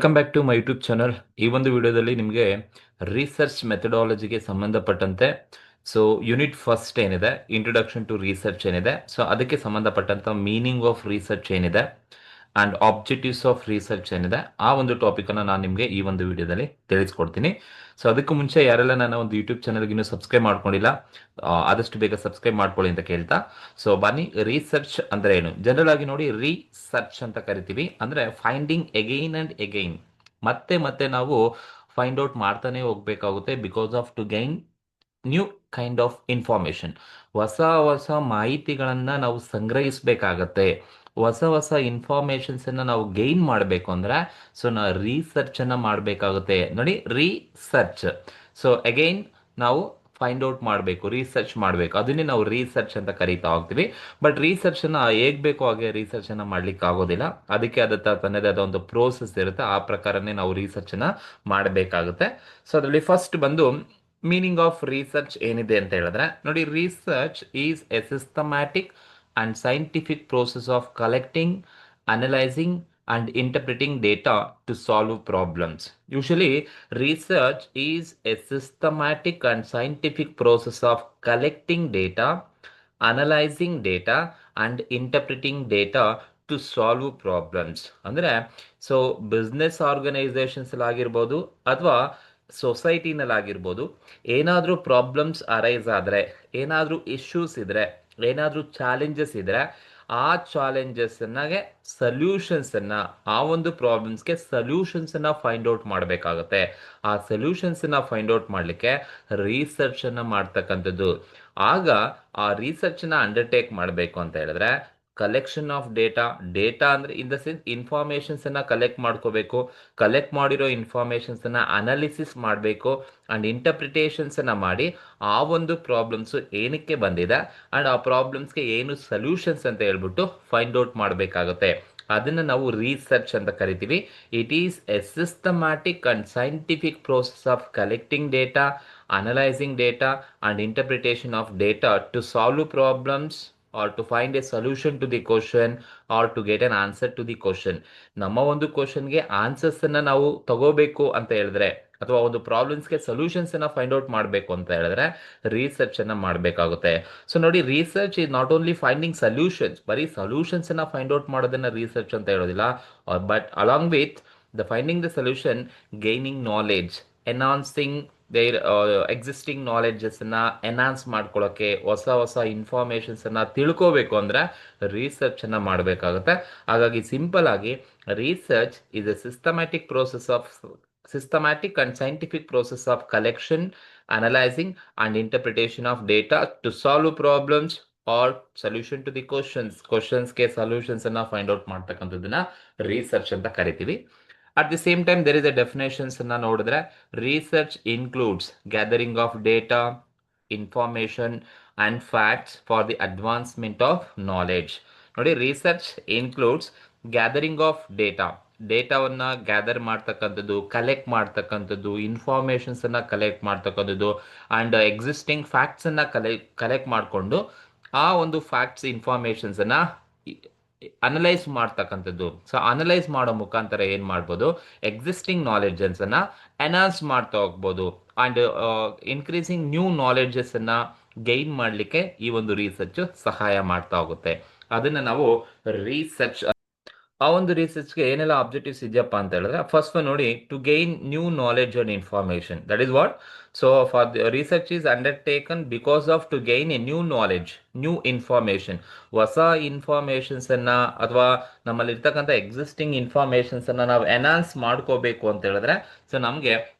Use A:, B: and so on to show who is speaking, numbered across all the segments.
A: Welcome back to my YouTube channel. ಈ ಒಂದು ವಿಡಿಯೋದಲ್ಲಿ ನಿಮಗೆ ರಿಸರ್ಚ್ ಮೆಥಡಾಲಜಿಗೆ ಸಂಬಂಧಪಟ್ಟಂತೆ ಯೂನಿಟ್ ಫಸ್ಟ್ ಏನಿದೆ, ಇಂಟ್ರೊಡಕ್ಷನ್ ಟು ರಿಸರ್ಚ್ ಏನಿದೆ, ಅದಕ್ಕೆ ಸಂಬಂಧಪಟ್ಟಂತ ಮೀನಿಂಗ್ ಆಫ್ ರಿಸರ್ಚ್ ಏನಿದೆ ಅಂಡ್ ಆಬ್ಜೆಕ್ಟಿವ್ಸ್ ಆಫ್ ರಿಸರ್ಚ್ ಏನಿದೆ, ಆ ಒಂದು ಟಾಪಿಕ್ ಅನ್ನು ನಾನು ನಿಮಗೆ ಈ ಒಂದು ವಿಡಿಯೋದಲ್ಲಿ ತಿಳಿಸ್ಕೊಡ್ತೀನಿ. ಅದಕ್ಕೂ ಮುಂಚೆ ಯಾರೆಲ್ಲ ನನ್ನ ಒಂದು ಯೂಟ್ಯೂಬ್ ಚಾನಲ್ಗೆ ಇನ್ನೂ ಸಬ್ಸ್ಕ್ರೈಬ್ ಮಾಡ್ಕೊಂಡಿಲ್ಲ, ಆದಷ್ಟು ಬೇಗ ಸಬ್ಸ್ಕ್ರೈಬ್ ಮಾಡ್ಕೊಳ್ಳಿ ಅಂತ ಕೇಳ್ತಾ, ಬನ್ನಿ. ರಿಸರ್ಚ್ ಅಂದ್ರೆ ಏನು? ಜನರಲ್ ಆಗಿ ನೋಡಿ, ರಿಸರ್ಚ್ ಅಂತ ಕರಿತೀವಿ ಅಂದ್ರೆ ಫೈಂಡಿಂಗ್ ಅಗೈನ್ ಅಂಡ್ ಅಗೈನ್, ಮತ್ತೆ ಮತ್ತೆ ನಾವು ಫೈಂಡ್ ಔಟ್ ಮಾಡ್ತಾನೆ ಹೋಗ್ಬೇಕಾಗುತ್ತೆ, because of to gain new kind of information. ಹೊಸ ಹೊಸ ಮಾಹಿತಿಗಳನ್ನ ನಾವು ಸಂಗ್ರಹಿಸಬೇಕಾಗತ್ತೆ. ಹೊಸ ಹೊಸ ಇನ್ಫಾರ್ಮೇಶನ್ಸ್ ಅನ್ನ ನಾವು ಗೈನ್ ಮಾಡಬೇಕು ಅಂದ್ರೆ ನಾವು ರಿಸರ್ಚ್ ಅನ್ನ ಮಾಡಬೇಕಾಗುತ್ತೆ. ನೋಡಿ, ರಿಸರ್ಚ್. ಅಗೈನ್ ನಾವು ಫೈಂಡ್ ಔಟ್ ಮಾಡಬೇಕು, ರಿಸರ್ಚ್ ಮಾಡಬೇಕು, ಅದನ್ನೇ ನಾವು ರಿಸರ್ಚ್ ಅಂತ ಕರೀತಾ ಹೋಗ್ತೀವಿ. ಬಟ್ ರಿಸರ್ಚ್ ಅನ್ನ ಹೇಗ್ ಬೇಕೋ ಹಾಗೆ ರಿಸರ್ಚ್ ಅನ್ನ ಮಾಡ್ಲಿಕ್ಕೆ ಆಗೋದಿಲ್ಲ. ಅದಕ್ಕೆ ತನ್ನದೇ ಆದ ಒಂದು ಪ್ರೋಸೆಸ್ ಇರುತ್ತೆ, ಆ ಪ್ರಕಾರನೇ ನಾವು ರಿಸರ್ಚ್ ಅನ್ನ ಮಾಡಬೇಕಾಗುತ್ತೆ. ಅದರಲ್ಲಿ ಫಸ್ಟ್ ಬಂದು ಮೀನಿಂಗ್ ಆಫ್ ರಿಸರ್ಚ್ ಏನಿದೆ ಅಂತ ಹೇಳಿದ್ರೆ, ನೋಡಿ, research is a systematic and scientific process of collecting, analysing and interpreting data to solve problems. Usually, research is a systematic and scientific process of collecting data, analyzing data, and interpreting data to solve problems. ಅಂದರೆ business organisations ಆಗಿರ್ಬೋದು ಅಥವಾ ಸೊಸೈಟಿನಲ್ಲಾಗಿರ್ಬೋದು, ಏನಾದರೂ problems arise ಆದರೆ, ಏನಾದರೂ issues ಇದ್ರೆ, ಏನಾದರೂ challenges ಇದ್ರೆ, ಆ ಚಾಲೆಂಜಸ್ನಾಗೆ ಸೊಲ್ಯೂಷನ್ಸನ್ನು, ಆ ಒಂದು ಪ್ರಾಬ್ಲಮ್ಸ್ಗೆ ಸೊಲ್ಯೂಷನ್ಸನ್ನು ಫೈಂಡ್ ಔಟ್ ಮಾಡಬೇಕಾಗುತ್ತೆ. ಆ ಸೊಲ್ಯೂಷನ್ಸನ್ನು ಫೈಂಡ್ ಔಟ್ ಮಾಡಲಿಕ್ಕೆ ರಿಸರ್ಚನ್ನು ಮಾಡ್ತಕ್ಕಂಥದ್ದು. ಆಗ ಆ ರಿಸರ್ಚನ್ನ ಅಂಡರ್ಟೇಕ್ ಮಾಡಬೇಕು ಅಂತ ಹೇಳಿದ್ರೆ, ಕಲೆಕ್ಷನ್ ಆಫ್ ಡೇಟಾ, ಡೇಟಾ ಅಂದರೆ ಇನ್ ದ ಸೆನ್ಸ್ ಇನ್ಫಾರ್ಮೇಷನ್ಸನ್ನು ಕಲೆಕ್ಟ್ ಮಾಡ್ಕೋಬೇಕು, ಕಲೆಕ್ಟ್ ಮಾಡಿರೋ ಇನ್ಫಾರ್ಮೇಷನ್ಸನ್ನು ಅನಾಲಿಸಿಸ್ ಮಾಡಬೇಕು ಆ್ಯಂಡ್ ಇಂಟರ್ಪ್ರಿಟೇಷನ್ಸನ್ನು ಮಾಡಿ ಆ ಒಂದು ಪ್ರಾಬ್ಲಮ್ಸು ಏನಕ್ಕೆ ಬಂದಿದೆ ಆ್ಯಂಡ್ ಆ ಪ್ರಾಬ್ಲಮ್ಸ್ಗೆ ಏನು ಸೊಲ್ಯೂಷನ್ಸ್ ಅಂತ ಹೇಳ್ಬಿಟ್ಟು ಫೈಂಡ್ ಔಟ್ ಮಾಡಬೇಕಾಗುತ್ತೆ. ಅದನ್ನು ನಾವು ರಿಸರ್ಚ್ ಅಂತ ಕರಿತೀವಿ. It is a systematic and scientific process of collecting data, analysing data and interpretation of data to solve problems or to find a solution to the question or to get an answer to the question. ನಮ್ಮ ಒಂದು ಕ್ವಶನ್ಗೆ ಆನ್ಸರ್ಸನ್ನು ನಾವು ತಗೋಬೇಕು ಅಂತ ಹೇಳಿದ್ರೆ, ಅಥವಾ ಒಂದು ಪ್ರಾಬ್ಲಮ್ಸ್ಗೆ ಸೊಲ್ಯೂಷನ್ಸನ್ನು find out ಮಾಡಬೇಕು ಅಂತ ಹೇಳಿದ್ರೆ ರಿಸರ್ಚನ್ನು ಮಾಡಬೇಕಾಗುತ್ತೆ. ನೋಡಿ, research is not only finding solutions, ಬರೀ ಸೊಲ್ಯೂಷನ್ಸನ್ನು ಫೈಂಡ್ ಔಟ್ ಮಾಡೋದನ್ನು ರಿಸರ್ಚ್ ಅಂತ ಹೇಳೋದಿಲ್ಲ. But along with the finding the solution, gaining knowledge, enhancing their existing ನಾಲೆಡ್ಜಸ್ಸನ್ನು ಎನ್ಹಾನ್ಸ್ ಮಾಡ್ಕೊಳ್ಳೋಕ್ಕೆ, ಹೊಸ ಹೊಸ ಇನ್ಫಾರ್ಮೇಷನ್ಸನ್ನು ತಿಳ್ಕೋಬೇಕು ಅಂದರೆ ರಿಸರ್ಚನ್ನು ಮಾಡಬೇಕಾಗುತ್ತೆ. ಹಾಗಾಗಿ ಸಿಂಪಲ್ ಆಗಿ, research is A systematic and scientific process of collection, analyzing and interpretation of data to solve problems or solution to the questions ಗೆ solutions ಅನ್ನ ಫೈಂಡ್ ಔಟ್ ಮಾಡ್ತಕ್ಕಂಥದ್ದನ್ನ ರಿಸರ್ಚ್ ಅಂತ ಕರಿತೀವಿ. At the same time there is a definitions ಅನ್ನ ನೋಡಿದ್ರೆ, research includes gathering of data, information and facts for the advancement of knowledge. ನೋಡಿ, research includes gathering of ಡೇಟಾವನ್ನ gather ಮಾಡ್ತಕ್ಕಂಥದ್ದು, ಕಲೆಕ್ಟ್ ಮಾಡ್ತಕ್ಕಂಥದ್ದು, ಇನ್ಫಾರ್ಮೇಷನ್ಸ್ ಅನ್ನ ಕಲೆಕ್ಟ್ ಮಾಡ್ತಕ್ಕಂಥದ್ದು ಅಂಡ್ ಎಕ್ಸಿಸ್ಟಿಂಗ್ ಫ್ಯಾಕ್ಟ್ಸ್ ಅನ್ನ collect ಮಾಡಿಕೊಂಡು ಆ ಒಂದು ಫ್ಯಾಕ್ಟ್ಸ್ ಇನ್ಫಾರ್ಮೇಷನ್ಸ್ ಅನ್ನ ಅನಲೈಸ್ ಮಾಡ್ತಕ್ಕಂಥದ್ದು. ಅನಲೈಸ್ ಮಾಡೋ ಮುಖಾಂತರ ಏನ್ ಮಾಡ್ಬೋದು, ಎಕ್ಸಿಸ್ಟಿಂಗ್ ನಾಲೆಡ್ಜಸ್ ಅನ್ನ ಎನ್ಹಾನ್ಸ್ ಮಾಡ್ತಾ ಹೋಗ್ಬೋದು ಅಂಡ್ ಇನ್ಕ್ರೀಸಿಂಗ್ ನ್ಯೂ ನಾಲೆಡ್ಜಸ್ ಅನ್ನ ಗೈನ್ ಮಾಡಲಿಕ್ಕೆ ಈ ಒಂದು ರಿಸರ್ಚ್ ಸಹಾಯ ಮಾಡ್ತಾ ಹೋಗುತ್ತೆ. ಅದನ್ನ ನಾವು ರಿಸರ್ಚ್. ಆ ಒಂದು ರಿಸರ್ಚ್ಗೆ ಏನೆಲ್ಲ ಆಬ್ಜೆಕ್ಟಿವ್ಸ್ ಇದೆಯಪ್ಪ ಅಂತ ಹೇಳಿದ್ರೆ, ಫಸ್ಟ್ ನೋಡಿ, to gain new knowledge and information. That is what. For research is undertaken because of to gain a new knowledge, new information. ಹೊಸ ಇನ್ಫಾರ್ಮೇಶನ್ಸ್ ಅನ್ನ ಅಥವಾ ನಮ್ಮಲ್ಲಿ ಇರ್ತಕ್ಕಂಥ ಎಕ್ಸಿಸ್ಟಿಂಗ್ ಇನ್ಫಾರ್ಮೇಶನ್ಸ್ ಅನ್ನ ನಾವು ಎನ್ಹಾನ್ಸ್ ಮಾಡ್ಕೋಬೇಕು ಅಂತ ಹೇಳಿದ್ರೆ ನಮಗೆ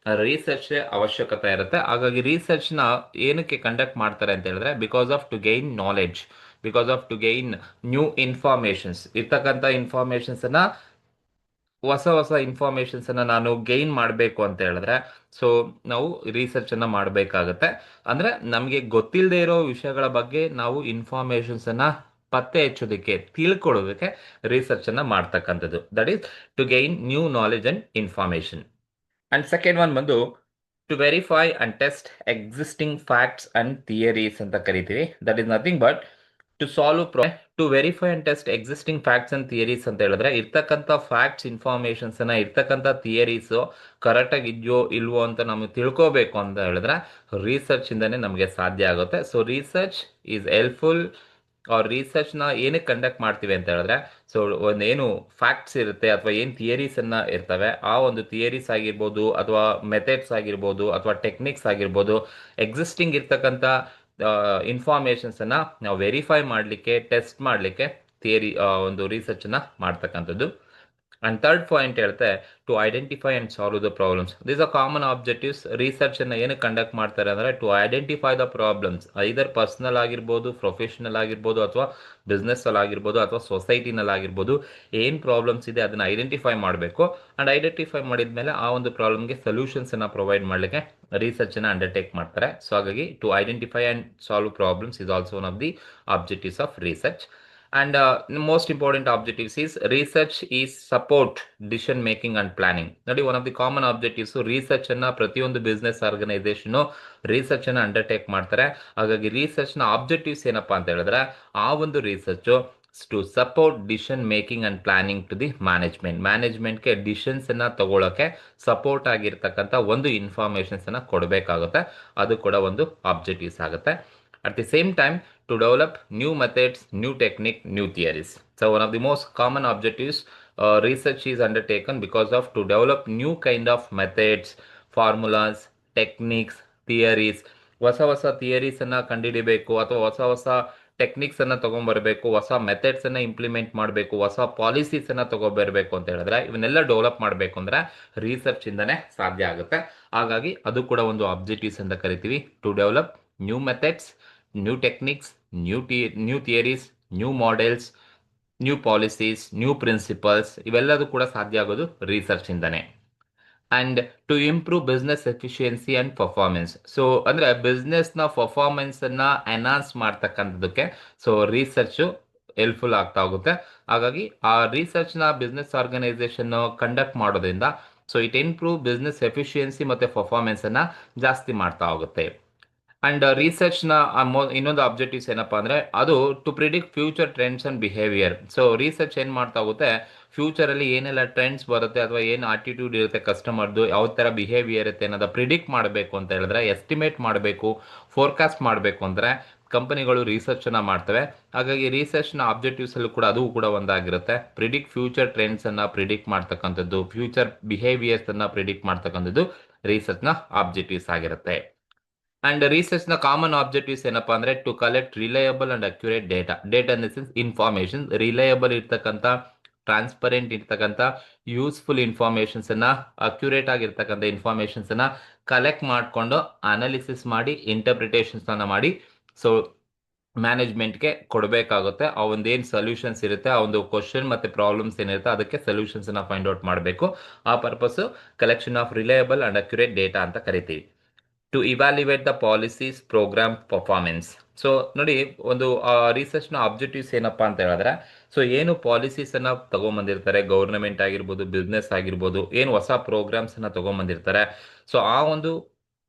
A: ರಿಸರ್ಚ್ ಅವಶ್ಯಕತೆ ಇರುತ್ತೆ. ಹಾಗಾಗಿ ರಿಸರ್ಚ್ ನ ಏನಕ್ಕೆ ಕಂಡಕ್ಟ್ ಮಾಡ್ತಾರೆ ಅಂತ ಹೇಳಿದ್ರೆ, because of to gain knowledge, because of to gain new informations. ಇರ್ತಕ್ಕಂಥ ಇನ್ಫಾರ್ಮೇಶನ್ಸ್ ಅನ್ನ, ಹೊಸ ಹೊಸ ಇನ್ಫಾರ್ಮೇಶನ್ಸ್ ಅನ್ನ ನಾನು ಗೈನ್ ಮಾಡಬೇಕು ಅಂತ ಹೇಳಿದ್ರೆ ನಾವು ರಿಸರ್ಚ್ ಅನ್ನ ಮಾಡಬೇಕಾಗತ್ತೆ. ಅಂದ್ರೆ ನಮಗೆ ಗೊತ್ತಿಲ್ಲದೆ ಇರೋ ವಿಷಯಗಳ ಬಗ್ಗೆ ನಾವು ಇನ್ಫಾರ್ಮೇಶನ್ಸ್ ಅನ್ನ ಪತ್ತೆ ಹಚ್ಚೋದಕ್ಕೆ, ತಿಳ್ಕೊಳ್ಳೋದಕ್ಕೆ ರಿಸರ್ಚ್ ಅನ್ನ ಮಾಡ್ತಕ್ಕಂಥದ್ದು. That is to gain new knowledge and information. And second one ಬಂದು to verify and test existing facts and theories ಅಂತ ಕರಿತೀವಿ. That is nothing but to solve to verify and test existing facts and theories ಅಂತ ಹೇಳಿದ್ರೆ ಇರ್ತಕ್ಕಂಥ facts informations ಅನ್ನ ಇರ್ತಕ್ಕಂಥ theories correct ಆಗಿ ಇದೆಯೋ ಇಲ್ವೋ ಅಂತ ನಮಗೆ ತಿಳ್ಕೋಬೇಕು ಅಂತ ಹೇಳಿದ್ರೆ ರಿಸರ್ಚ್ ಇಂದಾನೆ ನಮಗೆ ಸಾಧ್ಯ ಆಗುತ್ತೆ. So research is helpful. ಅವ್ರ ರಿಸರ್ಚ್ನ ಏನಕ್ಕೆ ಕಂಡಕ್ಟ್ ಮಾಡ್ತೀವಿ ಅಂತ ಹೇಳಿದ್ರೆ, ಸೊ ಒಂದೇನು ಫ್ಯಾಕ್ಟ್ಸ್ ಇರುತ್ತೆ ಅಥವಾ ಏನು ಥಿಯರೀಸ್ ಅನ್ನ ಇರ್ತವೆ, ಆ ಒಂದು ಥಿಯರೀಸ್ ಆಗಿರ್ಬೋದು ಅಥವಾ ಮೆಥಡ್ಸ್ ಆಗಿರ್ಬೋದು ಅಥವಾ ಟೆಕ್ನಿಕ್ಸ್ ಆಗಿರ್ಬೋದು, ಎಕ್ಸಿಸ್ಟಿಂಗ್ ಇರ್ತಕ್ಕಂಥ ಇನ್ಫಾರ್ಮೇಶನ್ಸ್ ಅನ್ನ ನಾವು ವೆರಿಫೈ ಮಾಡಲಿಕ್ಕೆ, ಟೆಸ್ಟ್ ಮಾಡಲಿಕ್ಕೆ ಥಿಯರಿ ಒಂದು ರಿಸರ್ಚ್ ಅನ್ನ ಮಾಡ್ತಕ್ಕಂಥದ್ದು. ಅಂಡ್ ಥರ್ಡ್ ಪಾಯಿಂಟ್ ಹೇಳ್ತೆ to identify and solve the problems. These are common objectives. Research ಅನ್ನ ಏನು ಕಂಡಕ್ಟ್ ಮಾಡ್ತಾರೆ ಅಂದ್ರೆ to identify the problems, either personal ಆಗಿರ್ಬೋದು, ಪ್ರೊಫೆಷನಲ್ ಆಗಿರ್ಬೋದು, ಅಥವಾ ಬಿಸ್ನೆಸ್ ಅಲ್ಲಿ ಆಗಿರ್ಬೋದು, ಅಥವಾ ಸೊಸೈಟಿನಲ್ಲಿ ಆಗಿರ್ಬೋದು. ಏನು ಪ್ರಾಬ್ಲಮ್ಸ್ ಇದೆ ಅದನ್ನ ಐಡೆಂಟಿಫೈ ಮಾಡಬೇಕು. ಅಂಡ್ ಐಡೆಂಟಿಫೈ ಮಾಡಿದ್ಮೇಲೆ ಆ ಒಂದು ಪ್ರಾಬ್ಲಮ್ಗೆ ಸೊಲ್ಯೂಷನ್ಸ್ ಅನ್ನ ಪ್ರೊವೈಡ್ ಮಾಡಲಿಕ್ಕೆ ರಿಸರ್ಚ್ ಅನ್ನ ಅಂಡರ್ಟೇಕ್ ಮಾಡ್ತಾರೆ. ಸೊ ಹಾಗಾಗಿ to identify and solve problems is also one of the objectives of research. And the most important objectives is research is support decision making and planning. ನೋಡಿ, one of the common objectives research ಅನ್ನ ಪ್ರತಿಯೊಂದು business organization research ಅನ್ನ undertake ಮಾಡ್ತಾರೆ. ಹಾಗಾಗಿ research ನ objectives ಏನಪ್ಪಾ ಅಂತ ಹೇಳಿದ್ರೆ, ಆ ಒಂದು research to support decision making and planning to the ಮ್ಯಾನೇಜ್ಮೆಂಟ್ಗೆ ಡಿಸಿಷನ್ಸ್ ಅನ್ನ ತಗೊಳ್ಳೋಕೆ ಸಪೋರ್ಟ್ ಆಗಿರ್ತಕ್ಕಂಥ ಒಂದು ಇನ್ಫಾರ್ಮೇಶನ್ಸ್ ಅನ್ನ ಕೊಡಬೇಕಾಗುತ್ತೆ. ಅದು ಕೂಡ ಒಂದು ಆಬ್ಜೆಕ್ಟಿವ್ಸ್ ಆಗುತ್ತೆ. At the same time, to develop new methods, new technique, new theories. So one of the most common objectives research is undertaken because of to develop new kind of methods, formulas, techniques, theories. ಹೊಸ theories ಅನ್ನ ಕಂಡುಹಿಡಿಬೇಕು ಅಥವಾ ಹೊಸ techniques ಅನ್ನ ತಗೊಂಡ್ಬರ್ಬೇಕು, ಹೊಸ methods ಅನ್ನ implement ಮಾಡಬೇಕು, ಹೊಸ ಪಾಲಿಸೀಸ್ ಅನ್ನ ತಗೊಂಡ್ಬರ್ಬೇಕು ಅಂತ ಹೇಳಿದ್ರೆ, ಇವನ್ನೆಲ್ಲ ಡೆವಲಪ್ ಮಾಡಬೇಕು ಅಂದ್ರೆ ರಿಸರ್ಚ್ ಇಂದಾನೆ ಸಾಧ್ಯ ಆಗುತ್ತೆ. ಹಾಗಾಗಿ ಅದು ಕೂಡ ಒಂದು ಆಬ್ಜೆಕ್ಟಿವ್ಸ್ ಅಂತ ಕರಿತೀವಿ. To develop new methods, new techniques, new theories, new models, new policies, new principles, ಇವೆಲ್ಲದೂ ಕೂಡ ಸಾಧ್ಯ ಆಗೋದು ರಿಸರ್ಚ್ ಇಂದಾನೆ. And to improve business efficiency and performance. So ಅಂದ್ರೆ ಬಿಸ್ನೆಸ್ ನ ಪರ್ಫಾರ್ಮೆನ್ಸ್ ಅನ್ನ ಎನ್ಹಾನ್ಸ್ ಮಾಡ್ತಕ್ಕಂಥದಕ್ಕೆ ಸೊ ರಿಸರ್ಚ್ ಹೆಲ್ಪ್ಫುಲ್ ಆಗ್ತಾ ಹೋಗುತ್ತೆ. ಹಾಗಾಗಿ ಆ ರಿಸರ್ಚ್ ನ ಬಿಸ್ನೆಸ್ ಆರ್ಗನೈಸೇಷನ್ ಕಂಡಕ್ಟ್ ಮಾಡೋದ್ರಿಂದ so it improve business efficiency ಮತ್ತೆ ಪರ್ಫಾರ್ಮೆನ್ಸ್ ಅನ್ನ ಜಾಸ್ತಿ ಮಾಡ್ತಾ ಹೋಗುತ್ತೆ. ಅಂಡ್ ರಿಸರ್ಚ್ ನ ಇನ್ನೊಂದು ಆಬ್ಜೆಕ್ಟಿವ್ಸ್ ಏನಪ್ಪಾ ಅಂದ್ರೆ, ಅದು to predict future trends and behaviour. So research ಏನ್ ಮಾಡ್ತಾ ಹೋಗುತ್ತೆ, ಫ್ಯೂಚರ್ ಅಲ್ಲಿ ಏನೆಲ್ಲ ಟ್ರೆಂಡ್ಸ್ ಬರುತ್ತೆ ಅಥವಾ ಏನು ಆಟಿಟ್ಯೂಡ್ ಇರುತ್ತೆ ಕಸ್ಟಮರ್ದು, ಯಾವ ತರ ಬಿಹೇವಿಯರ್ ಇರುತ್ತೆ ಅನ್ನೋದು ಪ್ರಿಡಿಕ್ಟ್ ಮಾಡಬೇಕು ಅಂತ ಹೇಳಿದ್ರೆ, ಎಸ್ಟಿಮೇಟ್ ಮಾಡಬೇಕು, ಫೋರ್ಕಾಸ್ಟ್ ಮಾಡಬೇಕು ಅಂದ್ರೆ ಕಂಪನಿಗಳು ರಿಸರ್ಚ್ ಅನ್ನ ಮಾಡ್ತವೆ. ಹಾಗಾಗಿ ರಿಸರ್ಚ್ ನ ಆಬ್ಜೆಕ್ಟಿವ್ಸ್ ಅಲ್ಲೂ ಕೂಡ ಅದು ಕೂಡ ಒಂದಾಗಿರುತ್ತೆ. ಪ್ರಿಡಿಕ್ಟ್ ಫ್ಯೂಚರ್ ಟ್ರೆಂಡ್ಸ್ ಅನ್ನ ಪ್ರಿಡಿಕ್ಟ್ ಮಾಡ್ತಕ್ಕಂಥದ್ದು, ಫ್ಯೂಚರ್ ಬಿಹೇವಿಯರ್ಸ್ ಅನ್ನ ಪ್ರಿಡಿಕ್ಟ್ ಮಾಡ್ತಕ್ಕಂಥದ್ದು ರಿಸರ್ಚ್ ನ ಆಬ್ಜೆಕ್ಟಿವ್ಸ್ ಆಗಿರುತ್ತೆ. ಅಂಡ್ ರಿಸರ್ಚ್ ನ ಕಾಮನ್ ಆಬ್ಜೆಕ್ಟಿವ್ಸ್ ಏನಪ್ಪಾ ಅಂದ್ರೆ to collect reliable and accurate data in the sense information, reliable ಇರ್ತಕ್ಕಂಥ, ಟ್ರಾನ್ಸ್ಪರೆಂಟ್ ಇರ್ತಕ್ಕಂಥ, ಯೂಸ್ಫುಲ್ ಇನ್ಫಾರ್ಮೇಶನ್ಸ್ ಅನ್ನ, ಅಕ್ಯುರೇಟ್ ಆಗಿರ್ತಕ್ಕಂಥ ಇನ್ಫಾರ್ಮೇಶನ್ಸ್ ಅನ್ನ ಕಲೆಕ್ಟ್ ಮಾಡಿಕೊಂಡು ಅನಾಲಿಸಿಸ್ ಮಾಡಿ ಇಂಟರ್ಪ್ರಿಟೇಷನ್ಸ್ ಅನ್ನ ಮಾಡಿ ಸೊ ಮ್ಯಾನೇಜ್ಮೆಂಟ್ಗೆ ಕೊಡಬೇಕಾಗುತ್ತೆ. ಆ ಒಂದೇನು ಸೊಲ್ಯೂಷನ್ಸ್ ಇರುತ್ತೆ, ಆ ಒಂದು ಕ್ವಶನ್ ಮತ್ತೆ ಪ್ರಾಬ್ಲಮ್ಸ್ ಏನಿರುತ್ತೆ ಅದಕ್ಕೆ ಸೊಲ್ಯೂಷನ್ಸ್ ಅನ್ನ ಫೈಂಡ್ ಔಟ್ ಮಾಡಬೇಕು. ಆ purpose collection of reliable and accurate data ಅಂತ ಕರಿತೀವಿ. To evaluate the policies programme performance. So ನೋಡಿ, ಒಂದು ರಿಸರ್ಚ್ ನ ಆಬ್ಜೆಕ್ಟಿವ್ಸ್ ಏನಪ್ಪಾ ಅಂತ ಹೇಳಿದ್ರೆ, ಸೊ ಏನು ಪಾಲಿಸೀಸ್ ಅನ್ನ ತಗೊಂಡ್ಬಂದಿರ್ತಾರೆ, ಗೌರ್ಮೆಂಟ್ ಆಗಿರ್ಬೋದು, ಬಿಸ್ನೆಸ್ ಆಗಿರ್ಬೋದು, ಏನು ಹೊಸ ಪ್ರೋಗ್ರಾಮ್ಸ್ ಅನ್ನ ತಗೊಂಡ್ಬಂದಿರ್ತಾರೆ, ಸೊ ಆ ಒಂದು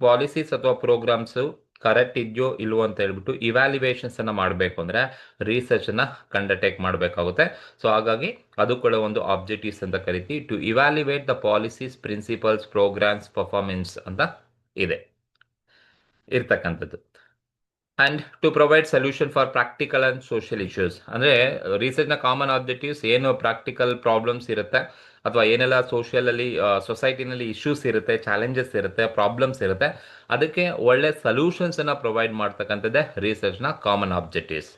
A: ಪಾಲಿಸೀಸ್ ಅಥವಾ ಪ್ರೋಗ್ರಾಮ್ಸ್ ಕರೆಕ್ಟ್ ಇದೆಯೋ ಇಲ್ವೋ ಅಂತ ಹೇಳ್ಬಿಟ್ಟು ಇವ್ಯಾಲ್ಯುವೇಷನ್ಸ್ ಅನ್ನ ಮಾಡಬೇಕು ಅಂದ್ರೆ ರಿಸರ್ಚ್ ಅನ್ನ ಕಂಡಕ್ಟ್ ಮಾಡಬೇಕಾಗುತ್ತೆ. ಸೊ ಹಾಗಾಗಿ ಅದು ಕೂಡ ಒಂದು ಆಬ್ಜೆಕ್ಟಿವ್ಸ್ ಅಂತ ಕರಿತೀವಿ. To evaluate the policies, principles, programmes, performance ಅಂತ ಇದೆ ಇರ್ತಕ್ಕಂಥದ್ದು. And to provide solution for practical and social issues. ಅಂದ್ರೆ ರಿಸರ್ಚ್ ನ ಕಾಮನ್ ಆಬ್ಜೆಕ್ಟಿವ್ಸ್ ಏನು ಪ್ರಾಕ್ಟಿಕಲ್ ಪ್ರಾಬ್ಲಮ್ಸ್ ಇರುತ್ತೆ ಅಥವಾ ಏನೆಲ್ಲ ಸೋಷಿಯಲ್ ಅಲ್ಲಿ ಸೊಸೈಟಿನಲ್ಲಿ ಇಶ್ಯೂಸ್ ಇರುತ್ತೆ, ಚಾಲೆಂಜಸ್ ಇರುತ್ತೆ, ಪ್ರಾಬ್ಲಮ್ಸ್ ಇರುತ್ತೆ, ಅದಕ್ಕೆ ಒಳ್ಳೆ ಸೊಲ್ಯೂಷನ್ಸ್ ಅನ್ನ ಪ್ರೊವೈಡ್ ಮಾಡ್ತಕ್ಕಂಥದ್ದೇ ರಿಸರ್ಚ್ ನ ಕಾಮನ್ ಆಬ್ಜೆಕ್ಟಿವ್ಸ್.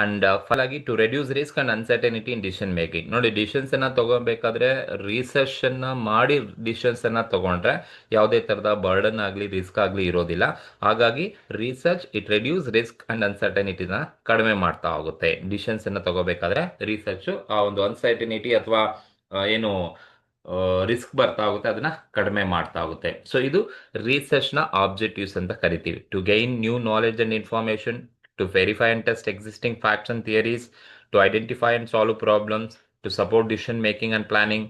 A: ಅಂಡ್ ಫಲಾಗಿ to reduce risk and uncertainty in decision making. ನೋಡಿ, ಡಿಸಿಷನ್ಸ್ ಅನ್ನ ತಗೋಬೇಕಾದ್ರೆ ರಿಸರ್ಚ್ ಅನ್ನ ಮಾಡಿ ಡಿಸಿಷನ್ಸ್ ಅನ್ನ ತಗೊಂಡ್ರೆ ಯಾವುದೇ ತರದ ಬರ್ಡನ್ ಆಗಲಿ ರಿಸ್ಕ್ ಆಗಲಿ ಇರೋದಿಲ್ಲ. ಹಾಗಾಗಿ research it reduce risk and ಅನ್ಸರ್ಟನಿಟಿನ ಕಡಿಮೆ ಮಾಡ್ತಾ ಹೋಗುತ್ತೆ. ಡಿಸಿಷನ್ಸ್ ಅನ್ನ ತಗೋಬೇಕಾದ್ರೆ ರಿಸರ್ಚ್ ಆ ಒಂದು ಅನ್ಸರ್ಟನಿಟಿ ಅಥವಾ ಏನು ರಿಸ್ಕ್ ಬರ್ತಾ ಹೋಗುತ್ತೆ ಅದನ್ನ ಕಡಿಮೆ ಮಾಡ್ತಾ ಹೋಗುತ್ತೆ. ಸೊ ಇದು ರಿಸರ್ಚ್ ನ ಆಬ್ಜೆಕ್ಟಿವ್ಸ್ ಅಂತ ಕರಿತೀವಿ. To gain new knowledge and information, to verify and test existing facts and theories, to identify and solve problems, to support decision making and planning,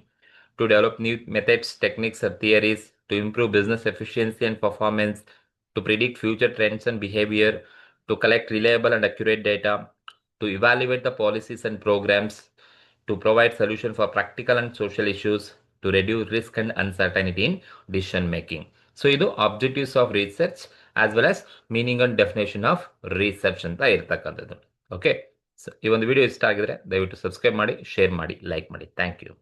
A: to develop new methods, techniques, or theories, to improve business efficiency and performance, to predict future trends and behavior, to collect reliable and accurate data, to evaluate the policies and programs, to provide solution for practical and social issues, to reduce risk and uncertainty in decision making. So ಇದು objectives of research as well as meaning and definition of research ಅಂತ ಇರ್ತಕ್ಕಂಥದ್ದು. Okay, ಈ ಒಂದು video ಇಷ್ಟ ಆಗಿದ್ರೆ ದಯವಿಟ್ಟು subscribe ಮಾಡಿ, share ಮಾಡಿ, ಲೈಕ್ ಮಾಡಿ. Thank you.